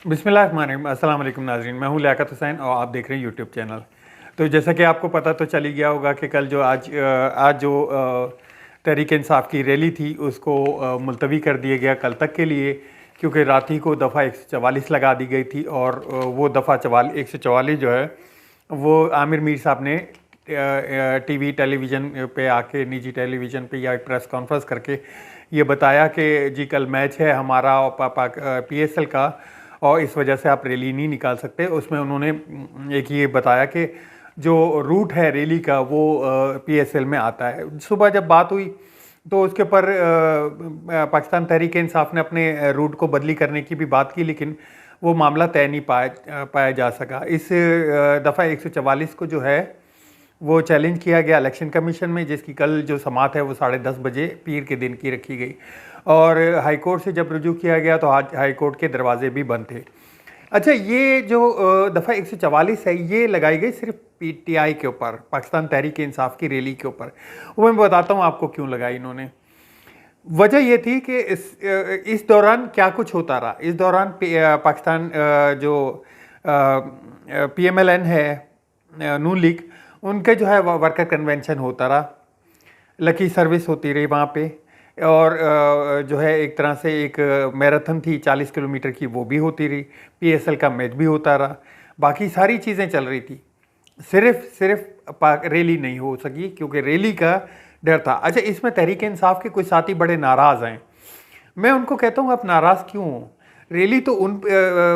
बिस्मिल्लाहिर्रहमानिर्रहीम। अस्सलाम वालेकुम नाज़रीन, मैं हूँ लियाकत हुसैन और आप देख रहे हैं यूट्यूब चैनल। तो जैसा कि आपको पता तो चल ही गया होगा कि कल जो आज जो तहरीक इंसाफ की रैली थी उसको मुलतवी कर दिया गया कल तक के लिए, क्योंकि रात ही को दफ़ा 144 लगा दी गई थी। और वो दफ़ा 144 जो है वो आमिर मीर साहब ने टीवी टेलीविज़न पे आके, निजी टेलीविज़न पे या एक प्रेस कॉन्फ्रेंस करके ये बताया कि जी कल मैच है हमारा और PSL का, और इस वजह से आप रैली नहीं निकाल सकते। उसमें उन्होंने एक ये बताया कि जो रूट है रैली का वो PSL में आता है। सुबह जब बात हुई तो उसके ऊपर पाकिस्तान तहरीक इंसाफ ने अपने रूट को बदली करने की भी बात की, लेकिन वो मामला तय नहीं पाया जा सका। इस दफ़ा 144 को जो है वो चैलेंज किया गया इलेक्शन कमीशन में, जिसकी कल जो समात है वो 10:30 बजे पीर के दिन की रखी गई। और हाई कोर्ट से जब रुजू किया गया तो आज हाई कोर्ट के दरवाजे भी बंद थे। अच्छा, ये जो दफ़ा 144 है ये लगाई गई सिर्फ PTI के ऊपर, पाकिस्तान तहरीक इंसाफ की रैली के ऊपर। वो मैं बताता हूँ आपको क्यों लगाई इन्होंने। वजह ये थी कि इस दौरान क्या कुछ होता रहा। इस दौरान पाकिस्तान जो PMLN है, नून लीग, उनके जो है वर्कर कन्वेंशन होता रहा, लकी सर्विस होती रही वहाँ पे, और जो है एक तरह से एक मैराथन थी 40 किलोमीटर की, वो भी होती रही। PSL का मैच भी होता रहा, बाकी सारी चीज़ें चल रही थी। सिर्फ रैली नहीं हो सकी क्योंकि रैली का डर था। अच्छा, इसमें तहरीक इंसाफ के कुछ साथी बड़े नाराज़ हैं। मैं उनको कहता हूँ आप नाराज़ क्यों हो? रैली तो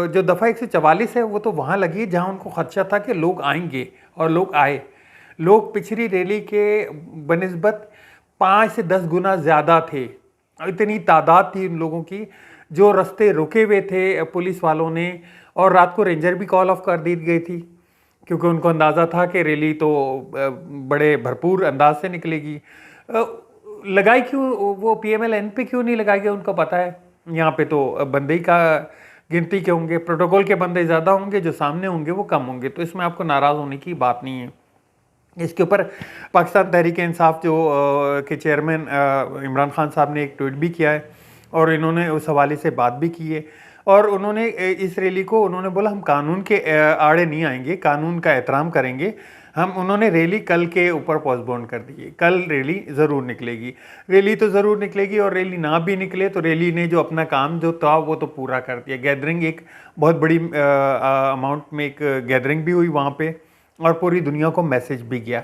जो दफ़ा 144 है वो तो वहाँ लगी जहाँ उनको खदशा था कि लोग आएंगे, और लोग आए। लोग पिछली रैली के बनिस्बत 5 से 10 गुना ज़्यादा थे। इतनी तादाद थी उन लोगों की, जो रास्ते रुके हुए थे पुलिस वालों ने, और रात को रेंजर भी कॉल ऑफ कर दी गई थी, क्योंकि उनको अंदाज़ा था कि रैली तो बड़े भरपूर अंदाज से निकलेगी। लगाई क्यों वो PMLN पे क्यों नहीं लगाई गई? उनको पता है यहाँ पे तो बंदे ही का गिनती के होंगे, प्रोटोकॉल के बंदे ज़्यादा होंगे, जो सामने होंगे वो कम होंगे, तो इसमें आपको नाराज़ होने की बात नहीं है। इसके ऊपर पाकिस्तान तहरीक इंसाफ जो के चेयरमैन इमरान खान साहब ने एक ट्वीट भी किया है, और इन्होंने उस हवाले से बात भी की है। और उन्होंने इस रैली को उन्होंने बोला हम कानून के आड़े नहीं आएंगे, कानून का एहतराम करेंगे हम। उन्होंने रैली कल के ऊपर पोस्टपोन कर दी है। कल रैली ज़रूर निकलेगी, रैली तो ज़रूर निकलेगी, और रैली ना भी निकले तो रैली ने जो अपना काम जो था वो तो पूरा कर दिया। गैदरिंग एक बहुत बड़ी अमाउंट में एक गैदरिंग भी हुई वहाँ पे, और पूरी दुनिया को मैसेज भी गया।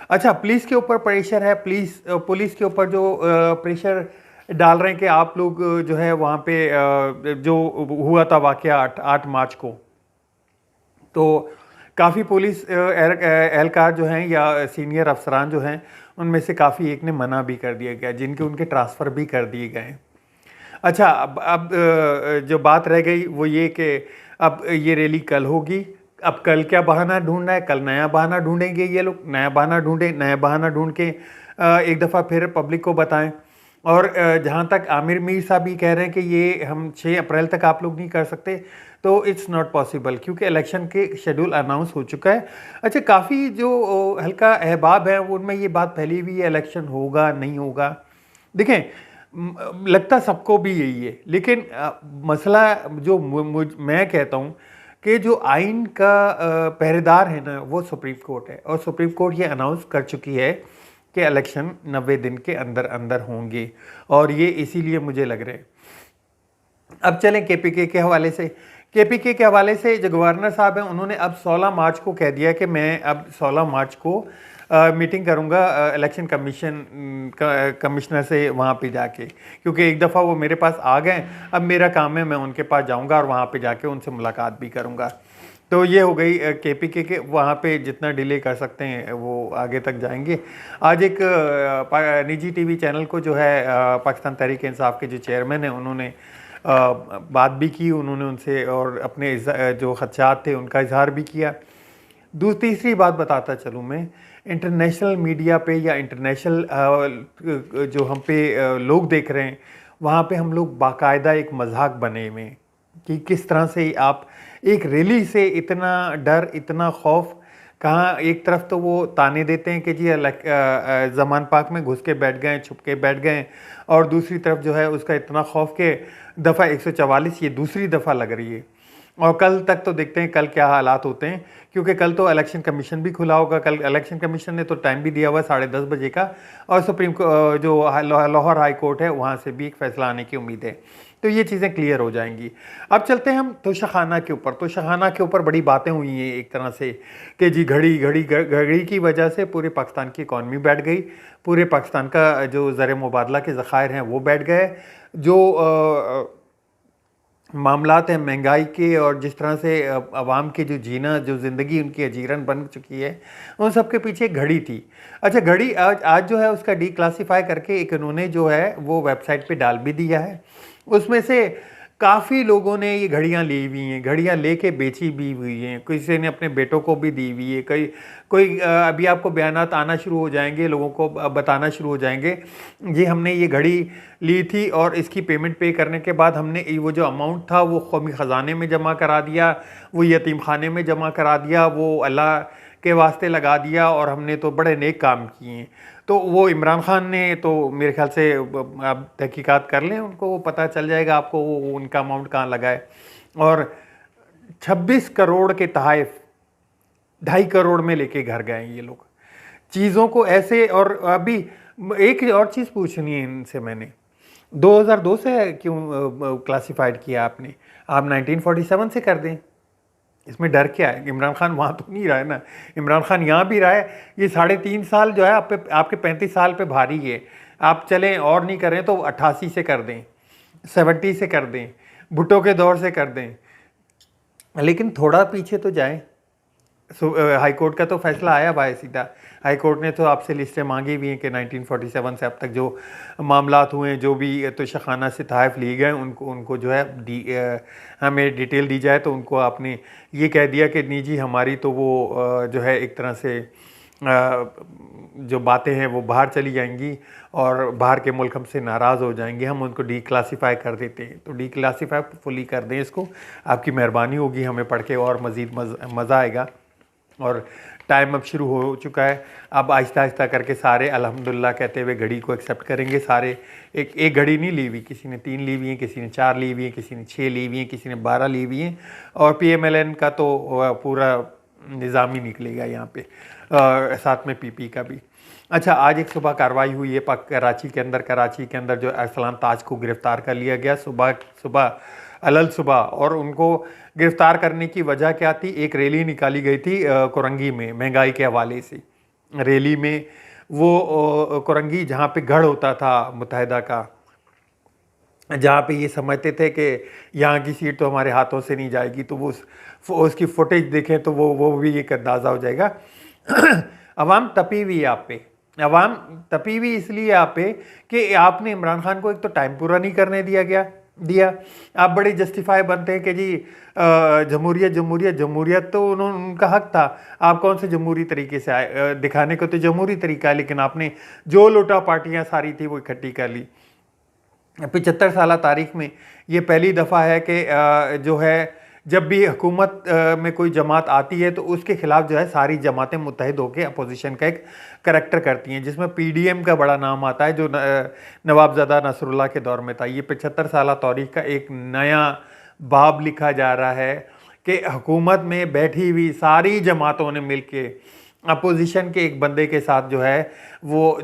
अच्छा, पुलिस के ऊपर प्रेशर है, पुलिस के ऊपर जो प्रेशर डाल रहे हैं कि आप लोग जो है वहाँ पे जो हुआ था वाक़या 8 मार्च को, तो काफ़ी पुलिस एहलकार जो हैं या सीनियर अफसरान जो हैं उनमें से काफ़ी एक ने मना भी कर दिया गया, जिनके उनके ट्रांसफ़र भी कर दिए गए। अच्छा, अब जो बात रह गई वो ये कि अब ये रैली कल होगी। अब कल क्या बहाना ढूंढना है? कल नया बहाना ढूंढेंगे ये लोग, नया बहाना ढूंढ के एक दफ़ा फिर पब्लिक को बताएं। और जहाँ तक आमिर मीर साहब भी कह रहे हैं कि ये हम 6 अप्रैल तक आप लोग नहीं कर सकते, तो इट्स नॉट पॉसिबल, क्योंकि इलेक्शन के शेड्यूल अनाउंस हो चुका है। अच्छा, काफ़ी जो हल्का अहबाब है उनमें ये बात फैली हुई है इलेक्शन होगा नहीं होगा। देखें, लगता सबको भी यही है, लेकिन मसला जो मैं कहता हूँ कि जो आइन का पहरेदार है ना वो सुप्रीम कोर्ट है, और सुप्रीम कोर्ट ये अनाउंस कर चुकी है कि इलेक्शन 90 दिन के अंदर अंदर होंगे, और ये इसीलिए मुझे लग रहा है। अब चलें KPK के हवाले से। KPK के हवाले से जो गवर्नर साहब हैं उन्होंने अब 16 मार्च को कह दिया कि मैं अब 16 मार्च को मीटिंग करूंगा इलेक्शन कमिश्नर से वहाँ पे जाके, क्योंकि एक दफ़ा वो मेरे पास आ गए, अब मेरा काम है मैं उनके पास जाऊंगा और वहाँ पे जाके उनसे मुलाकात भी करूंगा। तो ये हो गई KPK के, वहाँ पे जितना डिले कर सकते हैं वो आगे तक जाएंगे। आज एक निजी TV चैनल को जो है पाकिस्तान तहरीक इंसाफ के जो चेयरमैन हैं उन्होंने बात भी की, उन्होंने उनसे और अपने जो खदशात थे उनका इजहार भी किया। तीसरी बात बताता चलूँ मैं, इंटरनेशनल मीडिया पे या इंटरनेशनल जो हम पे लोग देख रहे हैं, वहाँ पे हम लोग बाकायदा एक मजाक बने हुए हैं कि किस तरह से आप एक रैली से इतना डर, इतना खौफ। कहाँ एक तरफ तो वो ताने देते हैं कि जी ज़मान पाक में घुस के बैठ गए, छुप के बैठ गए, और दूसरी तरफ जो है उसका इतना खौफ के दफ़ा 144 ये दूसरी दफ़ा लग रही है। और कल तक तो देखते हैं कल क्या हालात होते हैं, क्योंकि कल तो इलेक्शन कमीशन भी खुला होगा। कल इलेक्शन कमीशन ने तो टाइम भी दिया हुआ है 10:30 बजे का, और जो लाहौर हाई कोर्ट है वहाँ से भी एक फैसला आने की उम्मीद है। तो ये चीज़ें क्लियर हो जाएंगी। अब चलते हैं हम तोशाखाना के ऊपर। तोशाखाना के ऊपर बड़ी बातें हुई हैं एक तरह से कि जी घड़ी की वजह से पूरे पाकिस्तान की इकॉनमी बैठ गई, पूरे पाकिस्तान का जो ज़र मुबादला के ज़खायर हैं वो बैठ गए, जो मामलात हैं महंगाई के और जिस तरह से अवाम के जो जीना, जो ज़िंदगी उनकी अजीरन बन चुकी है, उन सब के पीछे एक घड़ी थी। अच्छा, घड़ी आज जो है उसका डिक्लासीफाई करके एक इन्होंने जो है वो वेबसाइट पे डाल भी दिया है। उसमें से काफ़ी लोगों ने ये घड़ियाँ ली हुई हैं, घड़ियाँ लेके बेची भी हुई हैं, किसी ने अपने बेटों को भी दी हुई है। कोई अभी आपको बयानात आना शुरू हो जाएंगे, लोगों को बताना शुरू हो जाएंगे, ये हमने ये घड़ी ली थी और इसकी पेमेंट पे करने के बाद हमने वो जो अमाउंट था वो कौमी ख़जाने में जमा करा दिया, वो यतीम खाने में जमा करा दिया, वो अल्लाह के वास्ते लगा दिया, और हमने तो बड़े नेक काम किए हैं। तो वो इमरान खान ने तो मेरे ख्याल से आप तहकीकात कर लें, उनको वो पता चल जाएगा आपको वो उनका अमाउंट कहाँ लगा है। और 26 करोड़ के तहफ़ 2.5 करोड़ में लेके घर गए ये लोग चीज़ों को ऐसे। और अभी एक और चीज़ पूछनी है इनसे मैंने, 2002 से क्यों क्लासिफाइड किया आपने? आप 1947 से कर दें, इसमें डर क्या है? इमरान खान वहाँ तो नहीं रहा है ना, इमरान खान यहाँ भी रहा है। ये 3.5 साल जो है आपके 35 साल पे भारी है। आप चलें और नहीं करें तो 88 से कर दें, 70 से कर दें, भुट्टो के दौर से कर दें, लेकिन थोड़ा पीछे तो जाएं। हाई कोर्ट का तो फैसला आया भाई सीधा। हाई कोर्ट ने तो आपसे लिस्टें मांगी हुई हैं कि 1947 से अब तक जो मामलात हुए हैं, जो भी तोशाखाना से तहफ़ ली गए, उनको जो है हमें डिटेल दी जाए। तो उनको आपने ये कह दिया कि निजी हमारी तो वो जो है एक तरह से जो बातें हैं वो बाहर चली जाएंगी और बाहर के मुल्क हमसे नाराज़ हो जाएंगे, हम उनको डिक्लासीफाई कर देते हैं। तो डिक्लासीफाई फुली कर दें इसको, आपकी मेहरबानी होगी, हमें पढ़ के और मज़ीद मज़ा आएगा। और टाइम अब शुरू हो चुका है, अब आहिस्ता आहिस्ता करके सारे अल्हम्दुलिल्लाह कहते हुए घड़ी को एक्सेप्ट करेंगे। सारे एक घड़ी नहीं ली हुई, किसी ने 3 ली हुई हैं, किसी ने 4 ली हुई हैं, किसी ने 6 ली हुई हैं, किसी ने 12 ली हुई हैं। और PMLN का तो पूरा निज़ाम ही निकलेगा यहाँ पे, साथ में PP का भी। अच्छा, आज एक सुबह कार्रवाई हुई है कराची के अंदर जो अरसलान ताज को गिरफ़्तार कर लिया गया सुबह अलल सुबह। और उनको गिरफ़्तार करने की वजह क्या थी? एक रैली निकाली गई थी कोरंगी में महंगाई के हवाले से। रैली में वो कोरंगी जहाँ पे गढ़ होता था मुत्तहिदा का, जहाँ पे ये समझते थे कि यहाँ की सीट तो हमारे हाथों से नहीं जाएगी, तो वो उसकी फुटेज देखें तो वो भी एक अंदाज़ा हो जाएगा। अवाम तपी हुई है आप पे, अवाम तपी हुई इसलिए आप पे कि आपने इमरान खान को एक तो टाइम पूरा नहीं करने दिया। आप बड़े जस्टिफाई बनते हैं कि जी जमहूरियत तो उनका हक था। आप कौन से जमहूरी तरीके से आए? दिखाने को तो जमहूरी तरीका है, लेकिन आपने जो लोटा पार्टियां सारी थी वो इकट्ठी कर ली। 75 साल तारीख में ये पहली दफ़ा है कि जो है जब भी हुकूमत में कोई जमात आती है तो उसके खिलाफ जो है सारी जमातें मुत्तहिद होकर अपोजिशन का एक करैक्टर करती हैं, जिसमें PDM का बड़ा नाम आता है, जो नवाबज़ादा नसरुल्लाह के दौर में था। ये 75 साल तारीख का एक नया बाब लिखा जा रहा है कि हुकूमत में बैठी हुई सारी जमातों ने मिल के अपोजिशन के एक बंदे के साथ जो है वो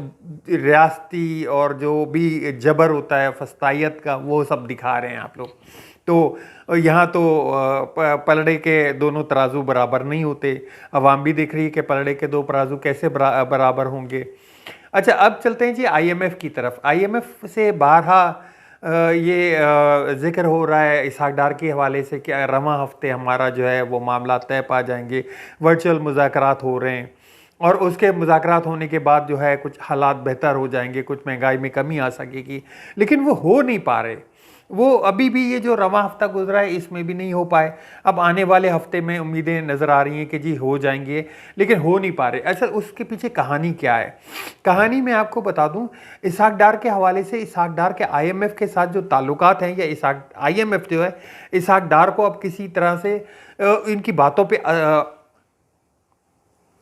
रियासती और जो भी जबर होता है फस्तायत का, वो सब दिखा रहे हैं आप लोग। तो यहाँ तो पलड़े के दोनों तराजू बराबर नहीं होते। अवाम भी देख रही है कि पलड़े के दो तराजू कैसे बराबर होंगे। अच्छा, अब चलते हैं जी IMF की तरफ। IMF से बारहा ये जिक्र हो रहा है इसहाक डार के हवाले से कि रवां हफ्ते हमारा जो है वो मामला तय पा जाएंगे, वर्चुअल मुज़ाकरात हो रहे हैं, और उसके मुज़ाकरात होने के बाद जो है कुछ हालात बेहतर हो जाएंगे, कुछ महंगाई में कमी आ सकेगी। लेकिन वो हो नहीं पा रहे। वो अभी भी ये जो रवां हफ्ता गुजरा है इसमें भी नहीं हो पाए। अब आने वाले हफ्ते में उम्मीदें नज़र आ रही हैं कि जी हो जाएंगे, लेकिन हो नहीं पा रहे। अच्छा, उसके पीछे कहानी क्या है? कहानी मैं आपको बता दूं, इसहाक डार के हवाले से, इसहाक डार के IMF के साथ जो ताल्लुकात हैं, या IMF जो है इसहाक डार को अब किसी तरह से इनकी बातों पे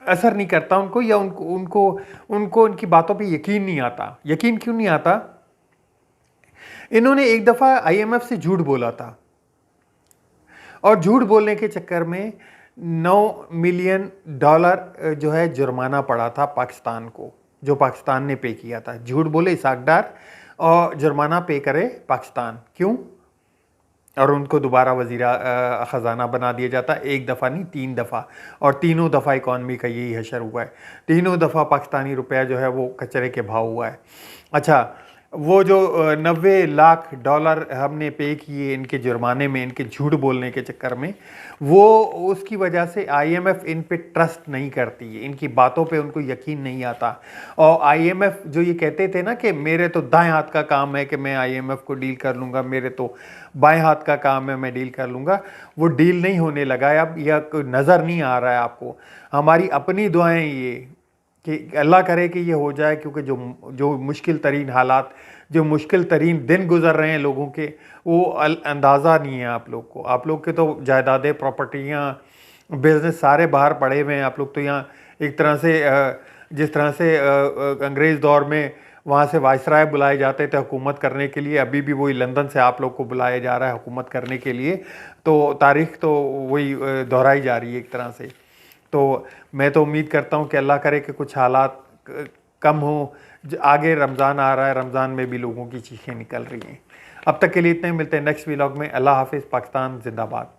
असर नहीं करता उनको, या उनको इनकी बातों पे यकीन नहीं आता। यकीन क्यों नहीं आता? इन्होंने एक दफ़ा IMF से झूठ बोला था, और झूठ बोलने के चक्कर में $9 मिलियन जो है जुर्माना पड़ा था पाकिस्तान को, जो पाकिस्तान ने पे किया था। झूठ बोले इसहाक डार और जुर्माना पे करे पाकिस्तान, क्यों? और उनको दोबारा वज़ीर ख़जाना बना दिया जाता, एक दफ़ा नहीं 3 दफ़ा, और तीनों दफ़ा इकॉनमी का यही हशर हुआ है। तीनों दफ़ा पाकिस्तानी रुपया जो है वो कचरे के भाव हुआ है। अच्छा, वो जो $90 लाख हमने पे किए इनके जुर्माने में, इनके झूठ बोलने के चक्कर में, वो उसकी वजह से IMF इन पे ट्रस्ट नहीं करती है, इनकी बातों पे उनको यकीन नहीं आता। और IMF जो ये कहते थे ना कि मेरे तो दाएं हाथ का काम है कि मैं IMF को डील कर लूँगा, मेरे तो बाएं हाथ का काम है मैं डील कर लूँगा, वो डील नहीं होने लगा है अब, या नज़र नहीं आ रहा है आपको। हमारी अपनी दुआएं ये कि अल्लाह करे कि ये हो जाए, क्योंकि जो मुश्किल तरीन हालात, जो मुश्किल तरीन दिन गुजर रहे हैं लोगों के, वो अंदाज़ा नहीं है आप लोग को। आप लोग के तो जायदादें, प्रॉपर्टियाँ, बिजनेस सारे बाहर पड़े हुए हैं। आप लोग तो यहाँ एक तरह से जिस तरह से अंग्रेज़ दौर में वहाँ से वायसराय बुलाए जाते थे हुकूमत करने के लिए, अभी भी वही लंदन से आप लोग को बुलाया जा रहा है हुकूमत करने के लिए। तो तारीख़ तो वही दोहराई जा रही है एक तरह से। तो मैं तो उम्मीद करता हूँ कि अल्लाह करे कि कुछ हालात कम हो। आगे रमज़ान आ रहा है, रमज़ान में भी लोगों की चीखें निकल रही हैं। अब तक के लिए इतने, मिलते हैं नेक्स्ट व्लॉग में। अल्लाह हाफिज़। पाकिस्तान जिंदाबाद।